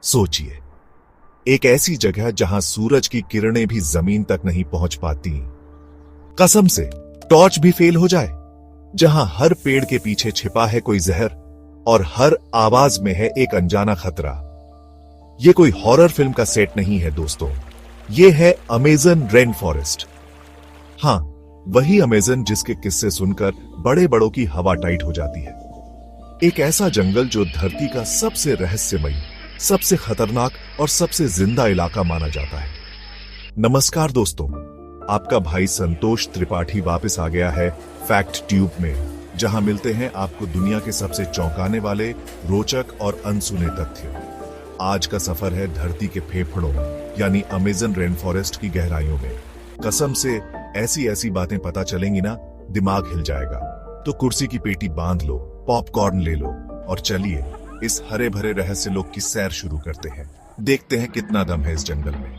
सोचिए, एक ऐसी जगह जहां सूरज की किरणें भी जमीन तक नहीं पहुंच पाती, कसम से टॉर्च भी फेल हो जाए, जहां हर पेड़ के पीछे छिपा है कोई जहर और हर आवाज में है एक अनजाना खतरा। यह कोई हॉरर फिल्म का सेट नहीं है दोस्तों, यह है अमेज़न रेन फॉरेस्ट। हां, वही अमेज़न जिसके किस्से सुनकर बड़े बड़ों की हवा टाइट हो जाती है। एक ऐसा जंगल जो धरती का सबसे रहस्यमयी, सबसे खतरनाक और सबसे जिंदा इलाका माना जाता है। नमस्कार दोस्तों, आपका भाई संतोष त्रिपाठी वापस आ गया है फैक्ट ट्यूब में, जहां मिलते हैं आपको दुनिया के सबसे चौंकाने वाले, रोचक और अनसुने तथ्य। आज का सफर है धरती के फेफड़ों यानी अमेज़न रेन फॉरेस्ट की गहराइयों में। कसम से ऐसी ऐसी बातें पता चलेंगी ना, दिमाग हिल जाएगा। तो कुर्सी की पेटी बांध लो, पॉपकॉर्न ले लो और चलिए इस हरे भरे रहस्य लोक की सैर शुरू करते हैं। देखते हैं कितना दम है इस जंगल में।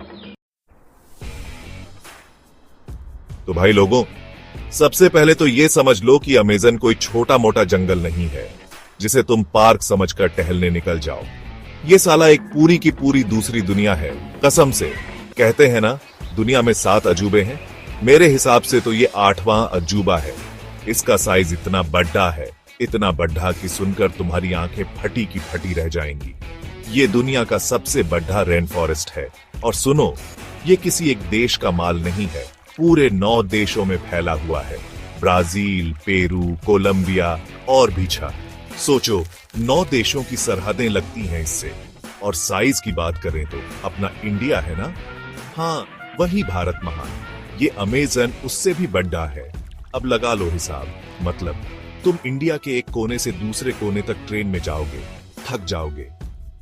तो भाई लोगों, सबसे पहले तो ये समझ लो कि अमेज़न कोई छोटा मोटा जंगल नहीं है जिसे तुम पार्क समझकर टहलने निकल जाओ। ये साला एक पूरी की पूरी दूसरी दुनिया है। कसम से, कहते हैं ना दुनिया में 7 अजूबे हैं, मेरे हिसाब से तो ये 8वां अजूबा है। इसका साइज इतना बड़ा है, इतना बड़ा कि सुनकर तुम्हारी आंखें फटी की फटी रह जाएंगी। ये दुनिया का सबसे बड़ा रेन फॉरेस्ट है। और सुनो, ये किसी एक देश का माल नहीं है, पूरे 9 देशों में फैला हुआ है। ब्राजील, पेरू, कोलंबिया और भी छा। सोचो, 9 देशों की सरहदें लगती हैं इससे। और साइज की बात करें तो अपना इंडिया है ना, हाँ वही भारत महान। ये अमेज़न उससे भी बड़ा है। अब लगा लो हिसाब, मतलब तुम इंडिया के एक कोने से दूसरे कोने तक ट्रेन में जाओगे, थक जाओगे,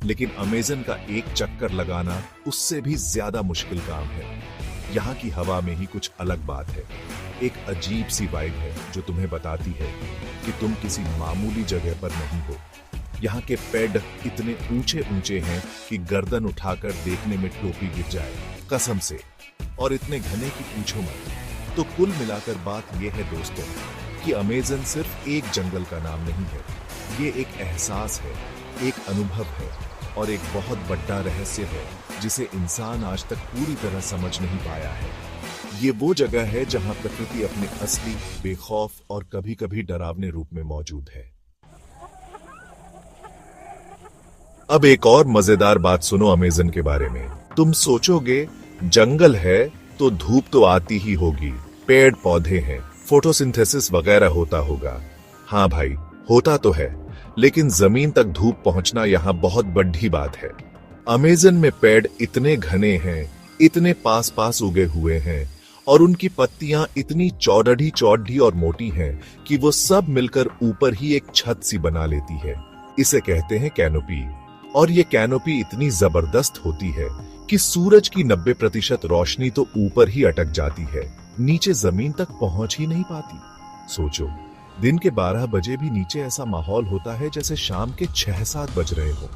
लेकिन अमेज़न का एक चक्कर लगाना उससे भी ज्यादा मुश्किल काम है। यहाँ की हवा में ही कुछ अलग बात है। एक अजीब सी वाइब है जो तुम्हें बताती है कि तुम किसी मामूली जगह पर नहीं हो। यहाँ के पेड़ इतने ऊंचे ऊंचे हैं कि गर्दन उठाकर देखने में टोपी गिर जाए, कसम से, और इतने घने की पूछो मत। तो कुल मिलाकर बात यह है दोस्तों कि अमेज़न सिर्फ एक जंगल का नाम नहीं है, ये एक एहसास है, एक अनुभव है और एक बहुत बड़ा रहस्य है जिसे इंसान आज तक पूरी तरह समझ नहीं पाया है। ये वो जगह है जहां प्रकृति अपने असली, बेखौफ और कभी-कभी डरावने रूप में मौजूद है। अब एक और मजेदार बात सुनो अमेज़न के बारे में। तुम सोचोगे जंगल है तो धूप तो आती ही होगी, पेड़ पौधे हैं, फोटोसिंथेसिस वगैरह होता होगा। हाँ भाई, होता तो है, लेकिन जमीन तक धूप पहुंचना यहाँ बहुत बड़ी बात है। अमेज़न में पेड़ इतने घने हैं, इतने पास पास उगे हुए हैं और उनकी पत्तियां इतनी चौड़ी चौड़ी और मोटी हैं कि वो सब मिलकर ऊपर ही एक छत सी बना लेती है। इसे कहते हैं कैनोपी। और ये कैनोपी इतनी जबरदस्त होती है कि सूरज की 90% रोशनी तो ऊपर ही अटक जाती है, नीचे जमीन तक पहुंच ही नहीं पाती। सोचो, दिन के 12 बजे भी नीचे ऐसा माहौल होता है जैसे शाम के 6-7 बज रहे हो।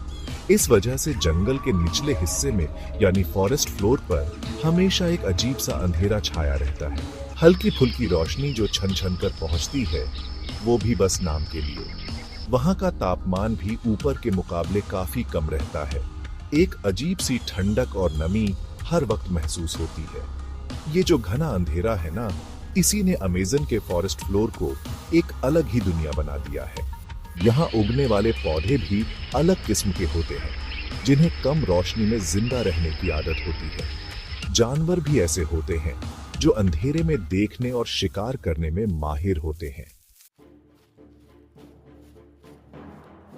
इस वजह से जंगल के निचले हिस्से में यानी फॉरेस्ट फ्लोर पर हमेशा एक अजीब सा अंधेरा छाया रहता है। हल्की फुल्की रोशनी जो छन छन कर पहुंचती है, वो भी बस नाम के लिए। वहां का तापमान भी ऊपर के मुकाबले काफी कम रहता है। एक अजीब सी ठंडक और नमी हर वक्त महसूस होती है। ये जो घना अंधेरा है ना, इसी ने अमेज़न के फॉरेस्ट फ्लोर को एक अलग ही दुनिया बना दिया है। यहाँ उगने वाले पौधे भी अलग किस्म के होते हैं, जिन्हें कम रोशनी में जिंदा रहने की आदत होती है। जानवर भी ऐसे होते हैं जो अंधेरे में देखने और शिकार करने में माहिर होते हैं।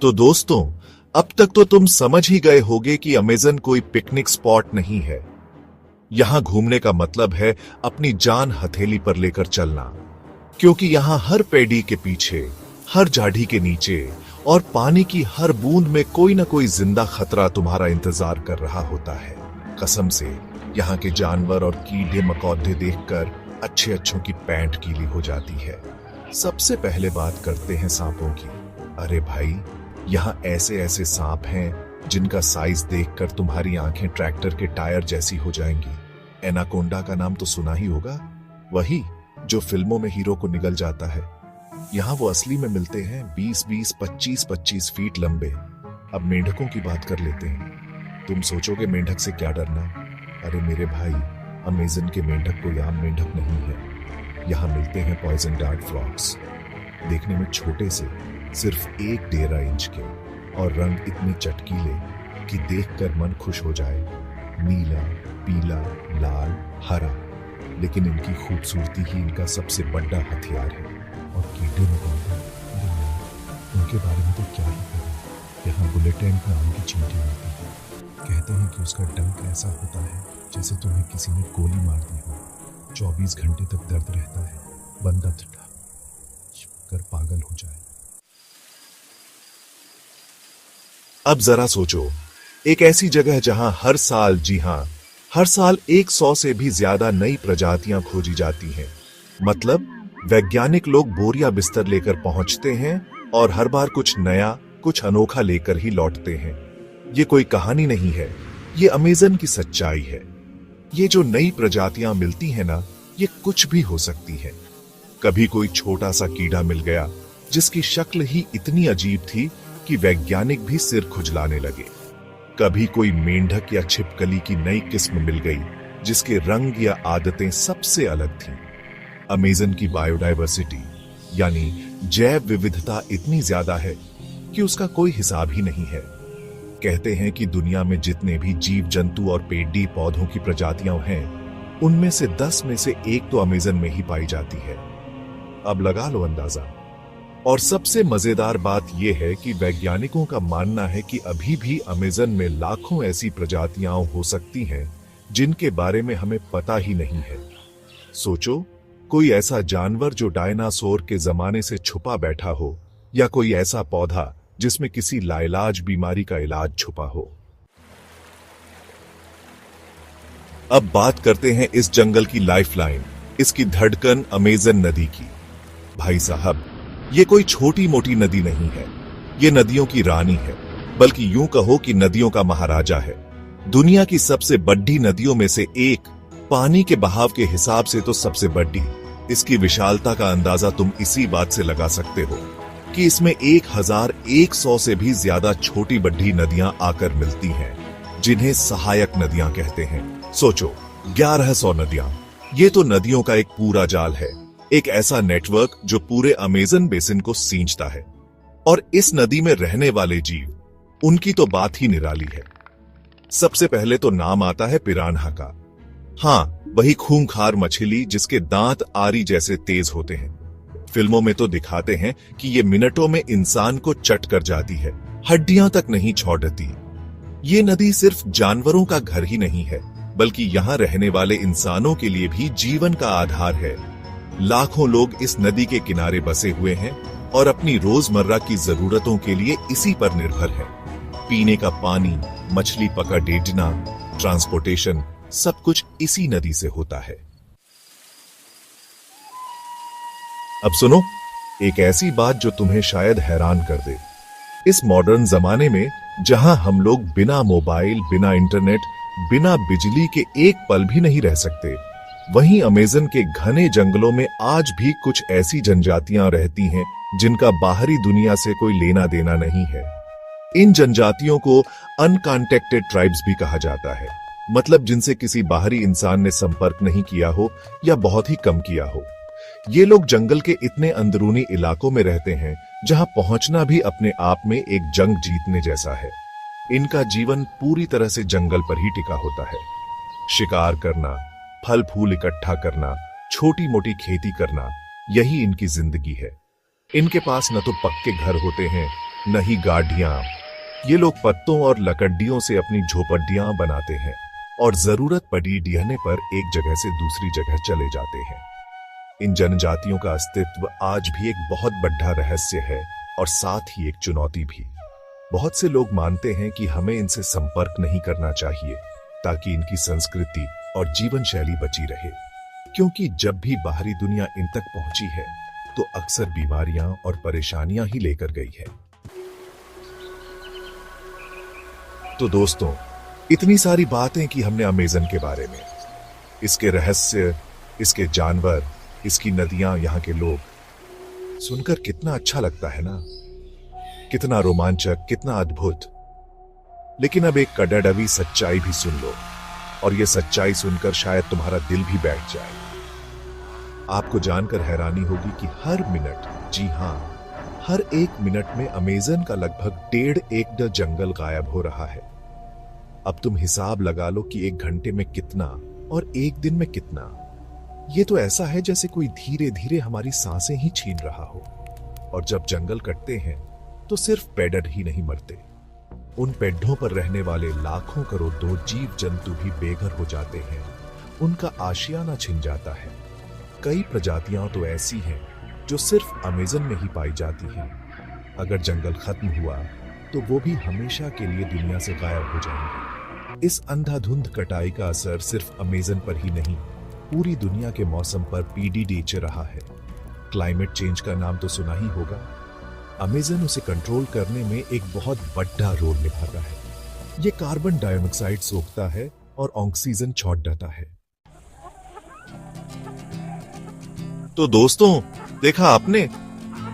तो दोस्तों, अब तक तो तुम समझ ही गए होगे कि अमेज़न कोई पिकनिक स्पॉट नहीं है। यहां घूमने का मतलब है अपनी जान हथेली पर लेकर चलना, क्योंकि यहां हर पेड़ी के पीछे, हर झाड़ी के नीचे और पानी की हर बूंद में कोई ना कोई जिंदा खतरा तुम्हारा इंतजार कर रहा होता है। कसम से, यहाँ के जानवर और कीड़े मकौड़े देखकर अच्छों की पैंट गीली हो जाती है। सबसे पहले बात करते हैं सांपों की। अरे भाई, यहाँ ऐसे ऐसे सांप हैं जिनका साइज देखकर तुम्हारी आंखें ट्रैक्टर के टायर जैसी हो जाएंगी। एनाकोंडा का नाम तो सुना ही होगा, वही जो फिल्मों में हीरो को निगल जाता है। यहाँ वो असली में मिलते हैं 20-20, 25-25 फीट लंबे। अब मेंढकों की बात कर लेते हैं। तुम सोचोगे मेंढक से क्या डरना? अरे मेरे भाई, अमेज़न के मेंढक कोई आम मेंढक नहीं है। यहाँ मिलते हैं पॉइजन डार्ट फ्रॉग्स, देखने में छोटे से, सिर्फ 1.5 इंच के, और रंग इतनी चटकीले कि देखकर मन खुश हो जाए। नीला, पीला, लाल, हरा, लेकिन इनकी खूबसूरती ही इनका सबसे बड़ा हथियार है। और कीड़े मकोड़े, उनके बारे में तो क्या ही करें। यहाँ बुलेटिन नाम की चींटी मिलती है। कहते हैं कि उसका डंक ऐसा होता है जैसे तुम्हें किसी ने गोली मार दी हो। 24 घंटे तक दर्द रहता है, बंदा ठंडा कर पागल हो जाए। अब जरा सोचो, एक ऐसी जगह जहां हर साल, जी हां, हर साल 100 से भी ज्यादा नई प्रजातियां खोजी जाती हैं। मतलब वैज्ञानिक लोग बोरिया बिस्तर लेकर पहुंचते हैं और हर बार कुछ नया, कुछ अनोखा लेकर ही लौटते हैं। ये कोई कहानी नहीं है, ये अमेज़न की सच्चाई है। ये जो नई प्रजातियां मिलती हैं ना, ये कुछ भी हो सकती है। कभी कोई छोटा सा कीड़ा मिल गया जिसकी शक्ल ही इतनी अजीब थी कि वैज्ञानिक भी सिर खुजलाने लगे। कभी कोई मेंढक या छिपकली की नई किस्म मिल गई जिसके रंग या आदतें सबसे अलग थीं। अमेज़न की बायोडायवर्सिटी यानी जैव विविधता इतनी ज्यादा है कि उसका कोई हिसाब ही नहीं है। कहते हैं कि दुनिया में जितने भी जीव जंतु और पेड़ी पौधों की प्रजातियां हैं, उनमें से 10 में से एक तो अमेज़न में ही पाई जाती है। अब लगा लो अंदाजा। और सबसे मजेदार बात यह है कि वैज्ञानिकों का मानना है कि अभी भी अमेज़न में लाखों ऐसी प्रजातियां हो सकती हैं जिनके बारे में हमें पता ही नहीं है। सोचो, कोई ऐसा जानवर जो डायनासोर के जमाने से छुपा बैठा हो, या कोई ऐसा पौधा जिसमें किसी लाइलाज बीमारी का इलाज छुपा हो। अब बात करते हैं इस जंगल की लाइफलाइन, इसकी धड़कन अमेज़न नदी की। भाई साहब, ये कोई छोटी मोटी नदी नहीं है, ये नदियों की रानी है, बल्कि यूं कहो कि नदियों का महाराजा है। दुनिया की सबसे बड़ी नदियों में से एक, पानी के बहाव के हिसाब से तो सबसे बड़ी। इसकी विशालता का अंदाजा तुम इसी बात से लगा सकते हो कि इसमें 1100 से भी ज्यादा छोटी बड़ी नदियां आकर मिलती हैं, जिन्हें सहायक नदियां कहते हैं। सोचो, 1100 नदियां, ये तो नदियों का एक पूरा जाल है, एक ऐसा नेटवर्क जो पूरे अमेज़न बेसिन को सींचता है। और इस नदी में रहने वाले जीव, उनकी तो बात ही निराली है। सबसे पहले तो नाम आता है पिरान्हा का। हाँ, वही खूंखार मछली जिसके दांत आरी जैसे तेज होते हैं। फिल्मों में तो दिखाते हैं कि ये मिनटों में इंसान को चट कर जाती है, हड्डियां तक नहीं छोड़ती। ये नदी सिर्फ जानवरों का घर ही नहीं है, बल्कि यहाँ रहने वाले इंसानों के लिए भी जीवन का आधार है। लाखों लोग इस नदी के किनारे बसे हुए हैं और अपनी रोजमर्रा की जरूरतों के लिए इसी पर निर्भर है। पीने का पानी, मछली पकड़ना, ट्रांसपोर्टेशन, सब कुछ इसी नदी से होता है। अब सुनो, एक ऐसी बात जो तुम्हें शायद हैरान कर दे। इस मॉडर्न जमाने में जहां हम लोग बिना मोबाइल, बिना इंटरनेट, बिना बिजली के एक पल भी नहीं रह सकते, वहीं अमेज़न के घने जंगलों में आज भी कुछ ऐसी जनजातियां रहती हैं जिनका बाहरी दुनिया से कोई लेना देना नहीं है। इन जनजातियों को अनकॉन्टेक्टेड ट्राइब्स भी कहा जाता है, मतलब जिनसे किसी बाहरी इंसान ने संपर्क नहीं किया हो या बहुत ही कम किया हो। ये लोग जंगल के इतने अंदरूनी इलाकों में रहते हैं जहां पहुंचना भी अपने आप में एक जंग जीतने जैसा है। इनका जीवन पूरी तरह से जंगल पर ही टिका होता है। शिकार करना, फल फूल इकट्ठा करना, छोटी मोटी खेती करना, यही इनकी जिंदगी है। इनके पास न तो पक्के घर होते हैं, न ही गाड़ियां। ये लोग पत्तों और लकड़ियों से अपनी झोपड़ियां बनाते हैं और जरूरत पड़ने पर एक जगह से दूसरी जगह चले जाते हैं। इन जनजातियों का अस्तित्व आज भी एक बहुत बड़ा रहस्य है और साथ ही एक चुनौती भी। बहुत से लोग मानते हैं कि हमें इनसे संपर्क नहीं करना चाहिए ताकि इनकी संस्कृति और जीवन शैली बची रहे, क्योंकि जब भी बाहरी दुनिया इन तक पहुंची है तो अक्सर बीमारियां और परेशानियां ही लेकर गई है। तो दोस्तों, इतनी सारी बातें की हमने अमेज़न के बारे में, इसके रहस्य, इसके जानवर, इसकी नदियां, यहाँ के लोग। सुनकर कितना अच्छा लगता है ना, कितना रोमांचक, कितना अद्भुत। लेकिन अब एक कड़वी सच्चाई भी सुन लो, और यह सच्चाई सुनकर शायद तुम्हारा दिल भी बैठ जाए। आपको जानकर हैरानी होगी कि हर मिनट, जी हां, हर एक मिनट में अमेज़न का लगभग 1.5 एकड़ जंगल गायब हो रहा है। अब तुम हिसाब लगा लो कि 1 घंटे में कितना और 1 दिन में कितना। यह तो ऐसा है जैसे कोई धीरे धीरे हमारी सांसें ही छीन रहा हो। और जब जंगल कटते हैं तो सिर्फ पेड़ ही नहीं मरते, उन पेड़ों पर रहने वाले लाखों करोड़ों जीव जंतु भी बेघर हो जाते हैं, उनका आशियाना छिन जाता है। कई प्रजातियां तो ऐसी हैं जो सिर्फ अमेज़न में ही पाई जाती हैं। अगर जंगल खत्म हुआ तो वो भी हमेशा के लिए दुनिया से गायब हो जाएंगे। इस अंधाधुंध कटाई का असर सिर्फ अमेज़न पर ही नहीं, पूरी दुनिया के मौसम पर पीड़ी डेच रहा है। क्लाइमेट चेंज का नाम तो सुना ही होगा। अमेज़न उसे कंट्रोल करने में एक बहुत बड़ा रोल निभाता है। ये कार्बन डाइऑक्साइड सोखता है और ऑक्सीजन छोड़ देता है। तो दोस्तों, देखा आपने,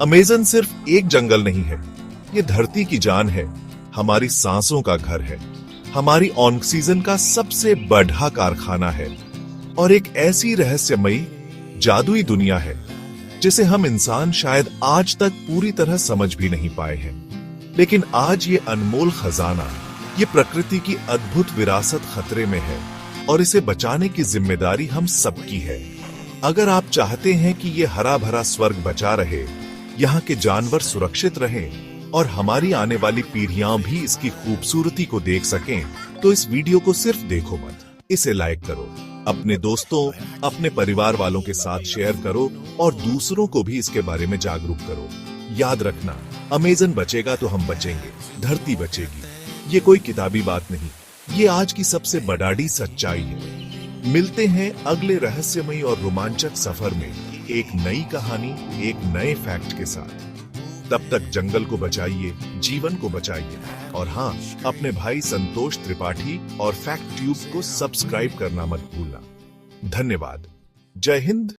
अमेज़न सिर्फ एक जंगल नहीं है, ये धरती की जान है, हमारी सांसों का घर है, हमारी ऑक्सीजन का सबसे बड़ा कारखाना है, और एक ऐसी रहस्यमयी जादुई दुनिया है जिसे हम इंसान शायद आज तक पूरी तरह समझ भी नहीं पाए हैं। लेकिन आज ये अनमोल खजाना, ये प्रकृति की अद्भुत विरासत खतरे में है, और इसे बचाने की जिम्मेदारी हम सबकी है। अगर आप चाहते हैं कि ये हरा भरा स्वर्ग बचा रहे, यहाँ के जानवर सुरक्षित रहें और हमारी आने वाली पीढ़ियां भी इसकी खूबसूरती को देख सकें, तो इस वीडियो को सिर्फ देखो मत, इसे लाइक करो, अपने दोस्तों, अपने परिवार वालों के साथ शेयर करो और दूसरों को भी इसके बारे में जागरूक करो। याद रखना, अमेज़न बचेगा तो हम बचेंगे, धरती बचेगी। ये कोई किताबी बात नहीं, ये आज की सबसे बड़ी सच्चाई है। मिलते हैं अगले रहस्यमयी और रोमांचक सफर में, एक नई कहानी, एक नए फैक्ट के साथ। तब तक जंगल को बचाइए, जीवन को बचाइए, और हाँ, अपने भाई संतोष त्रिपाठी और फैक्ट ट्यूब को सब्सक्राइब करना मत भूलना। धन्यवाद। जय हिंद।